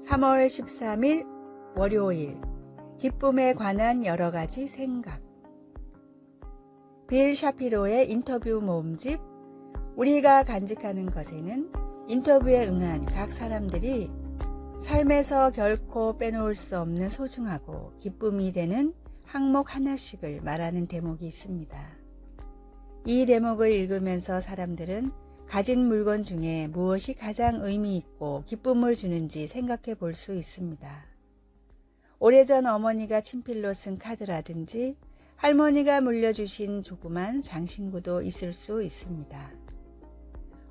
3월 13일 월요일 기쁨에 관한 여러 가지 생각. 빌 샤피로의 인터뷰 모음집 우리가 간직하는 것에는 인터뷰에 응한 각 사람들이 삶에서 결코 빼놓을 수 없는 소중하고 기쁨이 되는 항목 하나씩을 말하는 대목이 있습니다. 이 대목을 읽으면서 사람들은 가진 물건 중에 무엇이 가장 의미 있고 기쁨을 주는지 생각해 볼 수 있습니다. 오래전 어머니가 친필로 쓴 카드라든지 할머니가 물려주신 조그만 장신구도 있을 수 있습니다.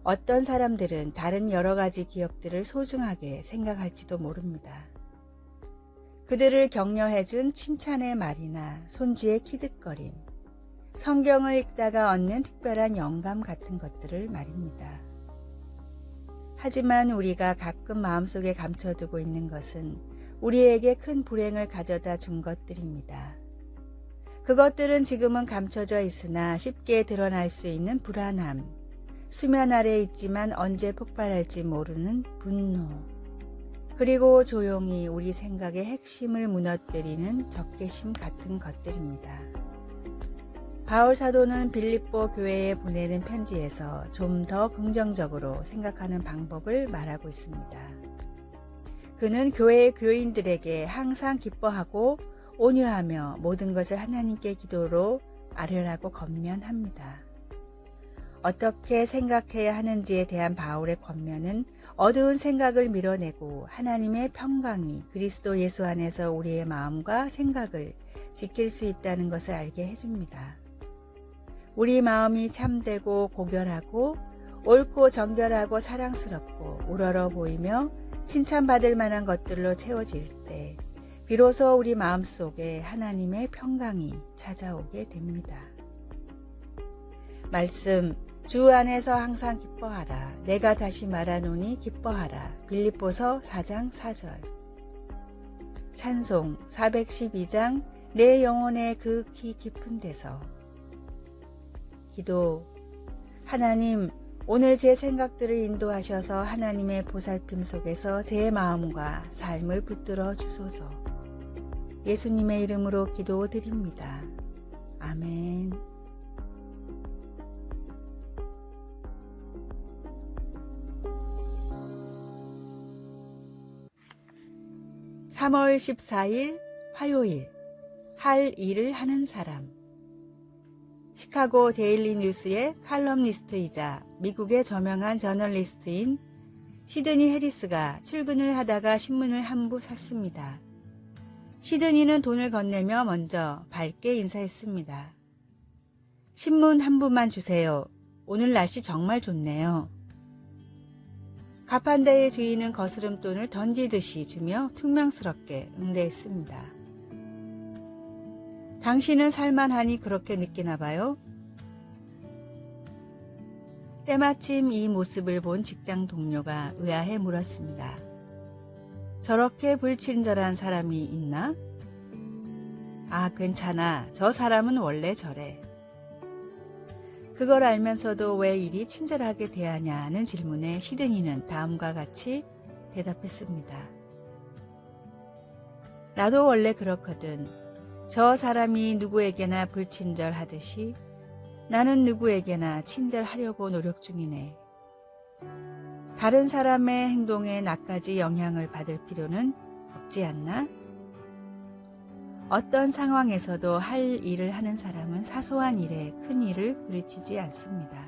어떤 사람들은 다른 여러 가지 기억들을 소중하게 생각할지도 모릅니다. 그들을 격려해준 칭찬의 말이나 손주의 키득거림, 성경을 읽다가 얻는 특별한 영감 같은 것들을 말입니다. 하지만 우리가 가끔 마음속에 감춰두고 있는 것은 우리에게 큰 불행을 가져다 준 것들입니다. 그것들은 지금은 감춰져 있으나 쉽게 드러날 수 있는 불안함, 수면 아래에 있지만 언제 폭발할지 모르는 분노, 그리고 조용히 우리 생각의 핵심을 무너뜨리는 적개심 같은 것들입니다. 바울 사도는 빌립보 교회에 보내는 편지에서 좀 더 긍정적으로 생각하는 방법을 말하고 있습니다. 그는 교회의 교인들에게 항상 기뻐하고 온유하며 모든 것을 하나님께 기도로 아뢰라고 권면합니다. 어떻게 생각해야 하는지에 대한 바울의 권면은 어두운 생각을 밀어내고 하나님의 평강이 그리스도 예수 안에서 우리의 마음과 생각을 지킬 수 있다는 것을 알게 해줍니다. 우리 마음이 참되고 고결하고 옳고 정결하고 사랑스럽고 우러러 보이며 칭찬받을 만한 것들로 채워질 때 비로소 우리 마음속에 하나님의 평강이 찾아오게 됩니다. 말씀, 주 안에서 항상 기뻐하라. 내가 다시 말하노니 기뻐하라. 빌립보서 4장 4절. 찬송 412장 내 영혼의 극히 깊은 데서. 기도, 하나님, 오늘 제 생각들을 인도하셔서 하나님의 보살핌 속에서 제 마음과 삶을 붙들어 주소서. 예수님의 이름으로 기도드립니다. 아멘. 3월 14일 화요일 할 일을 하는 사람. 시카고 데일리 뉴스의 칼럼니스트이자 미국의 저명한 저널리스트인 시드니 해리스가 출근을 하다가 신문을 한 부 샀습니다. 시드니는 돈을 건네며 먼저 밝게 인사했습니다. 신문 한 부만 주세요. 오늘 날씨 정말 좋네요. 가판대의 주인은 거스름돈을 던지듯이 주며 퉁명스럽게 응대했습니다. 당신은 살만하니 그렇게 느끼나 봐요? 때마침 이 모습을 본 직장 동료가 의아해 물었습니다. 저렇게 불친절한 사람이 있나? 아, 괜찮아. 저 사람은 원래 저래. 그걸 알면서도 왜 이리 친절하게 대하냐는 질문에 시드니는 다음과 같이 대답했습니다. 나도 원래 그렇거든. 저 사람이 누구에게나 불친절하듯이 나는 누구에게나 친절하려고 노력 중이네. 다른 사람의 행동에 나까지 영향을 받을 필요는 없지 않나? 어떤 상황에서도 할 일을 하는 사람은 사소한 일에 큰 일을 그르치지 않습니다.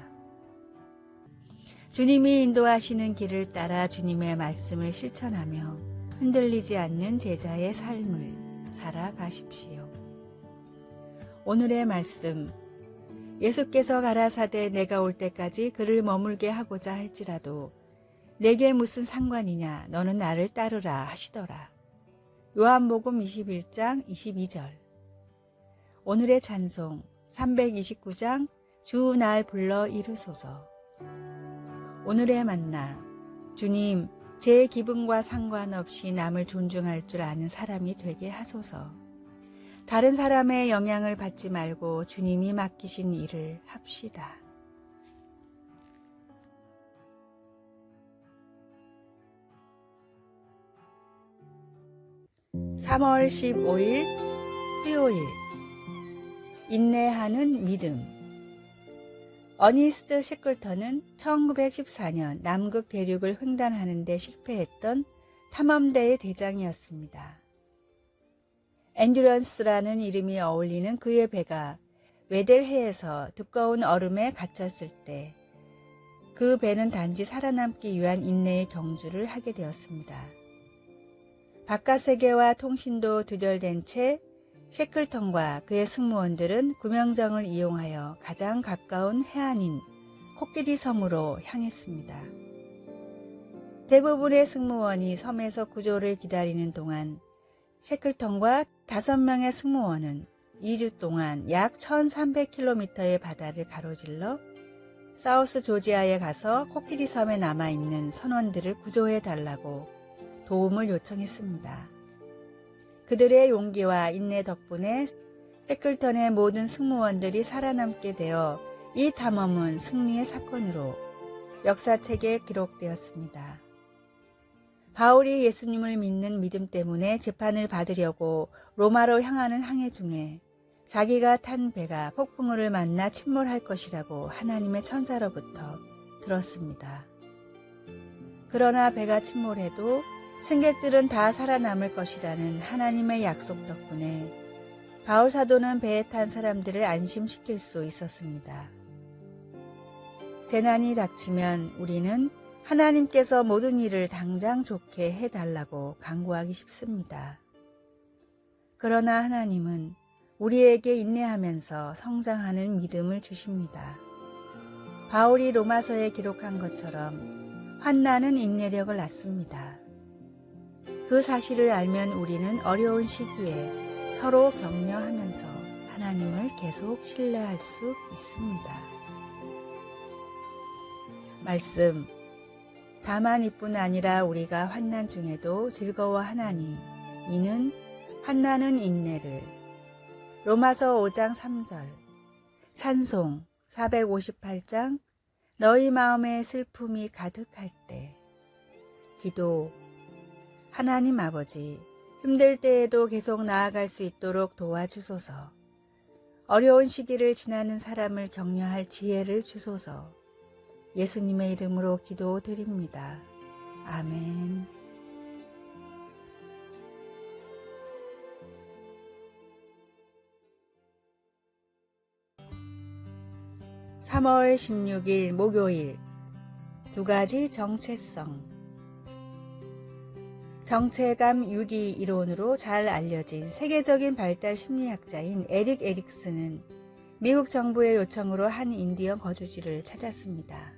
주님이 인도하시는 길을 따라 주님의 말씀을 실천하며 흔들리지 않는 제자의 삶을 살아가십시오. 오늘의 말씀, 예수께서 가라사대 내가 올 때까지 그를 머물게 하고자 할지라도 내게 무슨 상관이냐 너는 나를 따르라 하시더라. 요한복음 21장 22절. 오늘의 찬송 329장 주 날 불러 이르소서. 오늘의 만나, 주님 제 기분과 상관없이 남을 존중할 줄 아는 사람이 되게 하소서. 다른 사람의 영향을 받지 말고 주님이 맡기신 일을 합시다. 3월 15일 수요일 인내하는 믿음. 어니스트 셰클턴은 1914년 남극 대륙을 횡단하는 데 실패했던 탐험대의 대장이었습니다. 엔듀런스라는 이름이 어울리는 그의 배가 웨델해에서 두꺼운 얼음에 갇혔을 때 그 배는 단지 살아남기 위한 인내의 경주를 하게 되었습니다. 바깥 세계와 통신도 두절된 채 셰클턴과 그의 승무원들은 구명정을 이용하여 가장 가까운 해안인 코끼리 섬으로 향했습니다. 대부분의 승무원이 섬에서 구조를 기다리는 동안 셰클턴과 5명의 승무원은 2주 동안 약 1300km의 바다를 가로질러 사우스 조지아에 가서 코끼리 섬에 남아있는 선원들을 구조해달라고 도움을 요청했습니다. 그들의 용기와 인내 덕분에 셰클턴의 모든 승무원들이 살아남게 되어 이 탐험은 승리의 사건으로 역사책에 기록되었습니다. 바울이 예수님을 믿는 믿음 때문에 재판을 받으려고 로마로 향하는 항해 중에 자기가 탄 배가 폭풍우를 만나 침몰할 것이라고 하나님의 천사로부터 들었습니다. 그러나 배가 침몰해도 승객들은 다 살아남을 것이라는 하나님의 약속 덕분에 바울 사도는 배에 탄 사람들을 안심시킬 수 있었습니다. 재난이 닥치면 우리는 하나님께서 모든 일을 당장 좋게 해달라고 간구하기 쉽습니다. 그러나 하나님은 우리에게 인내하면서 성장하는 믿음을 주십니다. 바울이 로마서에 기록한 것처럼 환난은 인내력을 낳습니다. 그 사실을 알면 우리는 어려운 시기에 서로 격려하면서 하나님을 계속 신뢰할 수 있습니다. 말씀. 다만 이뿐 아니라 우리가 환난 중에도 즐거워하나니 이는 환난은 인내를. 로마서 5장 3절. 찬송 458장. 너희 마음에 슬픔이 가득할 때. 기도. 하나님 아버지, 힘들 때에도 계속 나아갈 수 있도록 도와주소서. 어려운 시기를 지나는 사람을 격려할 지혜를 주소서. 예수님의 이름으로 기도드립니다. 아멘. (3월 16일) 목요일. 2가지 정체성. 정체감 유기 이론으로 잘 알려진 세계적인 발달 심리학자인 에릭 에릭슨은 미국 정부의 요청으로 한 인디언 거주지를 찾았습니다.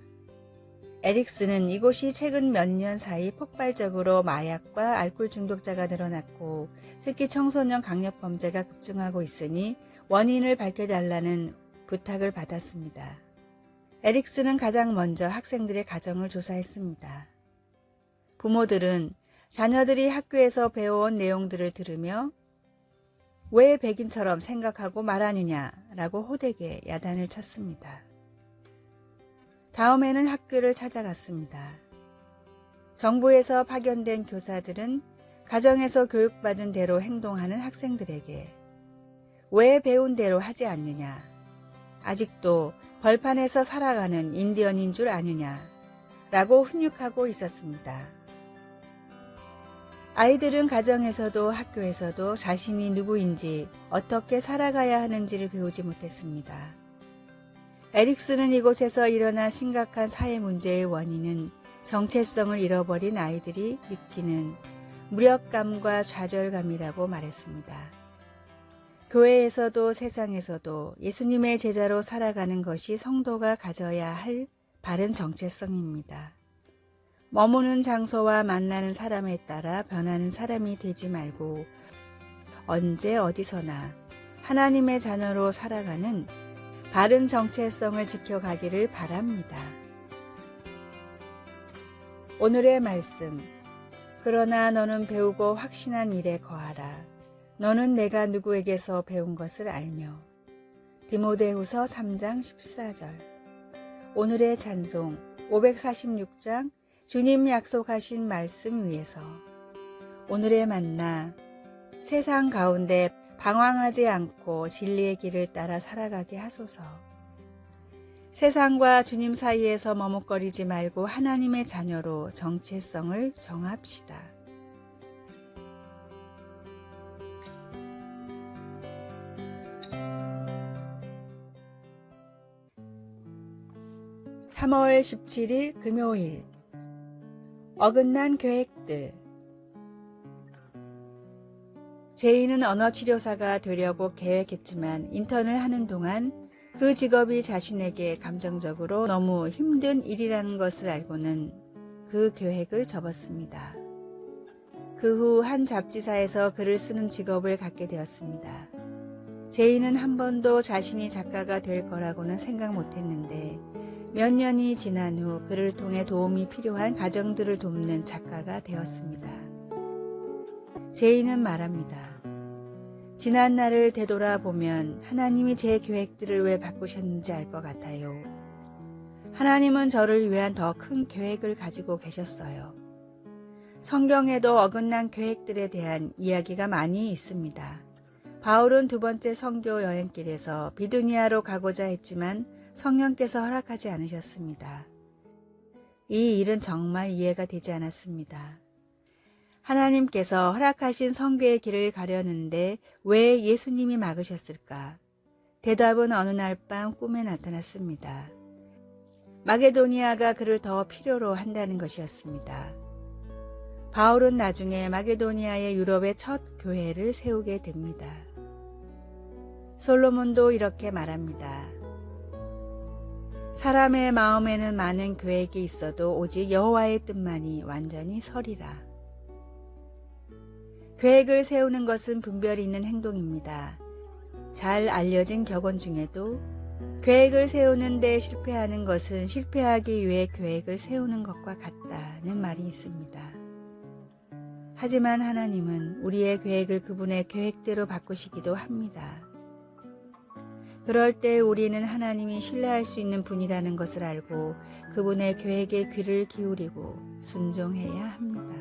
에릭슨은 이곳이 최근 몇 년 사이 폭발적으로 마약과 알코올 중독자가 늘어났고 특히 청소년 강력범죄가 급증하고 있으니 원인을 밝혀달라는 부탁을 받았습니다. 에릭슨은 가장 먼저 학생들의 가정을 조사했습니다. 부모들은 자녀들이 학교에서 배워온 내용들을 들으며 왜 백인처럼 생각하고 말하느냐라고 호되게 야단을 쳤습니다. 다음에는 학교를 찾아갔습니다. 정부에서 파견된 교사들은 가정에서 교육받은 대로 행동하는 학생들에게 왜 배운 대로 하지 않느냐, 아직도 벌판에서 살아가는 인디언인 줄 아느냐라고 훈육하고 있었습니다. 아이들은 가정에서도 학교에서도 자신이 누구인지 어떻게 살아가야 하는지를 배우지 못했습니다. 에릭슨은 이곳에서 일어난 심각한 사회 문제의 원인은 정체성을 잃어버린 아이들이 느끼는 무력감과 좌절감이라고 말했습니다. 교회에서도 세상에서도 예수님의 제자로 살아가는 것이 성도가 가져야 할 바른 정체성입니다. 머무는 장소와 만나는 사람에 따라 변하는 사람이 되지 말고 언제 어디서나 하나님의 자녀로 살아가는 바른 정체성을 지켜가기를 바랍니다. 오늘의 말씀. 그러나 너는 배우고 확신한 일에 거하라. 너는 내가 누구에게서 배운 것을 알며. 디모데후서 3장 14절. 오늘의 찬송 546장 주님 약속하신 말씀 위에서. 오늘의 만나 세상 가운데 방황하지 않고 진리의 길을 따라 살아가게 하소서. 세상과 주님 사이에서 머뭇거리지 말고 하나님의 자녀로 정체성을 정합시다. (3월 17일) 금요일. 어긋난 계획들. 제이는 언어치료사가 되려고 계획했지만 인턴을 하는 동안 그 직업이 자신에게 감정적으로 너무 힘든 일이라는 것을 알고는 그 계획을 접었습니다. 그 후 한 잡지사에서 글을 쓰는 직업을 갖게 되었습니다. 제이는 한 번도 자신이 작가가 될 거라고는 생각 못했는데 몇 년이 지난 후 그를 통해 도움이 필요한 가정들을 돕는 작가가 되었습니다. 제이는 말합니다. 지난 날을 되돌아보면 하나님이 제 계획들을 왜 바꾸셨는지 알 것 같아요. 하나님은 저를 위한 더 큰 계획을 가지고 계셨어요. 성경에도 어긋난 계획들에 대한 이야기가 많이 있습니다. 바울은 두 번째 선교 여행길에서 비두니아로 가고자 했지만 성령께서 허락하지 않으셨습니다. 이 일은 정말 이해가 되지 않았습니다. 하나님께서 허락하신 선교의 길을 가려는데 왜 예수님이 막으셨을까? 대답은 어느 날 밤 꿈에 나타났습니다. 마게도니아가 그를 더 필요로 한다는 것이었습니다. 바울은 나중에 마게도니아의 유럽의 첫 교회를 세우게 됩니다. 솔로몬도 이렇게 말합니다. 사람의 마음에는 많은 계획이 있어도 오직 여호와의 뜻만이 완전히 서리라. 계획을 세우는 것은 분별이 있는 행동입니다. 잘 알려진 격언 중에도 계획을 세우는 데 실패하는 것은 실패하기 위해 계획을 세우는 것과 같다는 말이 있습니다. 하지만 하나님은 우리의 계획을 그분의 계획대로 바꾸시기도 합니다. 그럴 때 우리는 하나님이 신뢰할 수 있는 분이라는 것을 알고 그분의 계획에 귀를 기울이고 순종해야 합니다.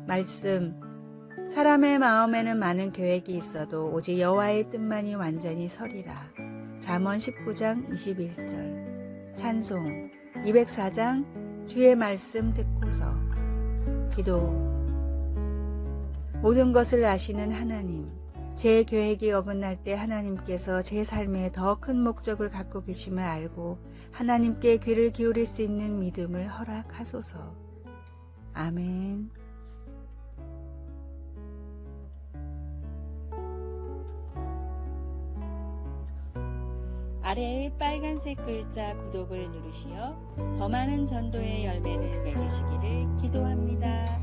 말씀, 사람의 마음에는 많은 계획이 있어도 오직 여호와의 뜻만이 완전히 서리라. 잠언 19장 21절. 찬송 204장 주의 말씀 듣고서. 기도. 모든 것을 아시는 하나님, 제 계획이 어긋날 때 하나님께서 제 삶에 더 큰 목적을 갖고 계심을 알고 하나님께 귀를 기울일 수 있는 믿음을 허락하소서. 아멘. 아래의 빨간색 글자 구독을 누르시어 더 많은 전도의 열매를 맺으시기를 기도합니다.